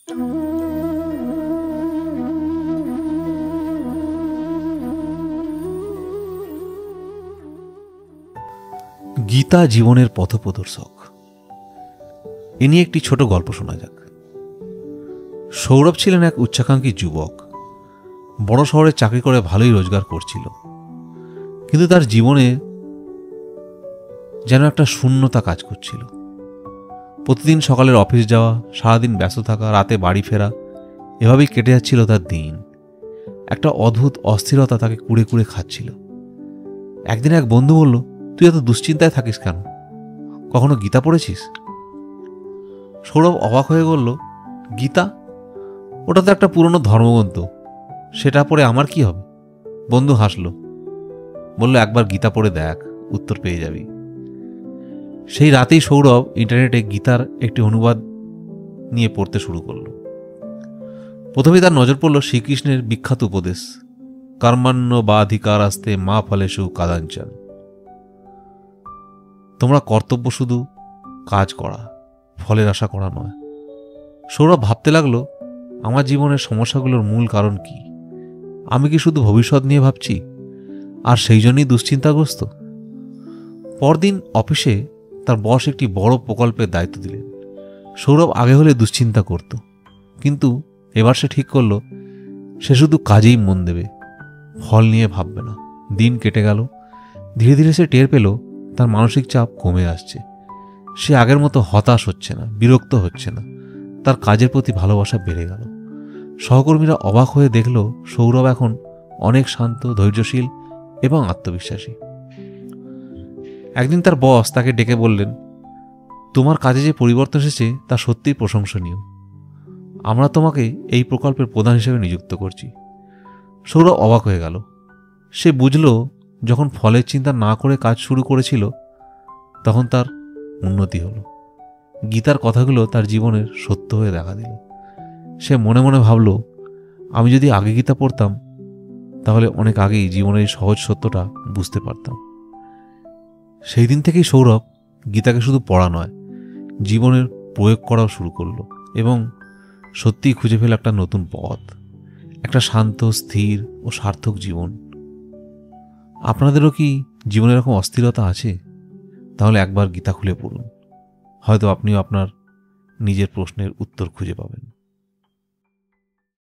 গীতা জীবনের পথপ্রদর্শক। এ নিয়ে একটি ছোট গল্প শোনা যাক। সৌরভ ছিলেন এক উচ্চাকাঙ্ক্ষী যুবক। বড় শহরে চাকরি করে ভালোই রোজগার করছিল, কিন্তু তার জীবনে যেন একটা শূন্যতা কাজ করছিল। প্রতিদিন সকালের অফিস যাওয়া, সারাদিন ব্যস্ত থাকা, রাতে বাড়ি ফেরা, এভাবেই কেটে যাচ্ছিল তার দিন। একটা অদ্ভুত অস্থিরতা তাকে কুড়ে কুড়ে খাচ্ছিল। একদিন এক বন্ধু বলল, তুই এত দুশ্চিন্তায় থাকিস কেন? কখনো গীতা পড়েছিস? সৌরভ অবাক হয়ে বলল, গীতা? ওটা তো একটা পুরনো ধর্মগ্রন্থ, সেটা পড়ে আমার কি হবে? বন্ধু হাসল, বলল, একবার গীতা পড়ে দেখ, উত্তর পেয়ে যাবি। সেই রাতেই সৌরভ ইন্টারনেটে গীতার একটি অনুবাদ নিয়ে পড়তে শুরু করল। প্রথমে তার নজর পড়ল শ্রীকৃষ্ণের বিখ্যাত উপদেশ, কর্মণ্য বাধিকার আস্তে মা ফলেষু কাদাঞ্চন। তোমরা কর্তব্য শুধু কাজ করা, ফলের আশা করা নয়। সৌরভ ভাবতে লাগলো, আমার জীবনের সমস্যাগুলোর মূল কারণ কি? আমি কি শুধু ভবিষ্যৎ নিয়ে ভাবছি, আর সেই জন্যই দুশ্চিন্তাগ্রস্ত? পরদিন অফিসে তার বস একটি বড় প্রকল্পের দায়িত্ব দিলেন। সৌরভ আগে হলে দুশ্চিন্তা করত, কিন্তু এবার সে ঠিক করল সে শুধু কাজেই মন দেবে, ফল নিয়ে ভাববে না। দিন কেটে গেল। ধীরে ধীরে সে টের পেল তার মানসিক চাপ কমে আসছে। সে আগের মতো হতাশ হচ্ছে না, বিরক্ত হচ্ছে না। তার কাজের প্রতি ভালোবাসা বেড়ে গেল। সহকর্মীরা অবাক হয়ে দেখল সৌরভ এখন অনেক শান্ত, ধৈর্যশীল এবং আত্মবিশ্বাসী। একদিন তার বস তাকে ডেকে বললেন, তোমার কাজে যে পরিবর্তন এসেছে তা সত্যিই প্রশংসনীয়। আমরা তোমাকে এই প্রকল্পের প্রধান হিসেবে নিযুক্ত করছি। সৌরভ অবাক হয়ে গেল। সে বুঝল, যখন ফলের চিন্তা না করে কাজ শুরু করেছিল, তখন তার উন্নতি হলো। গীতার কথাগুলো তার জীবনের সত্য হয়ে দেখা দিল। সে মনে মনে ভাবল, আমি যদি আগে গীতা পড়তাম, তাহলে অনেক আগেই জীবনের এই সহজ সত্যটা বুঝতে পারতাম। সেই দিন থেকেই সৌরভ গীতাকে শুধু পড়া নয়, জীবনের প্রয়োগ করাও শুরু করলো, এবং সত্যিই খুঁজে পেল একটা নতুন পথ, একটা শান্ত, স্থির ও সার্থক জীবন। আপনাদেরও কি জীবনে এরকম অস্থিরতা আছে? তাহলে একবার গীতা খুলে পড়ুন, হয়তো আপনিও আপনার নিজের প্রশ্নের উত্তর খুঁজে পাবেন।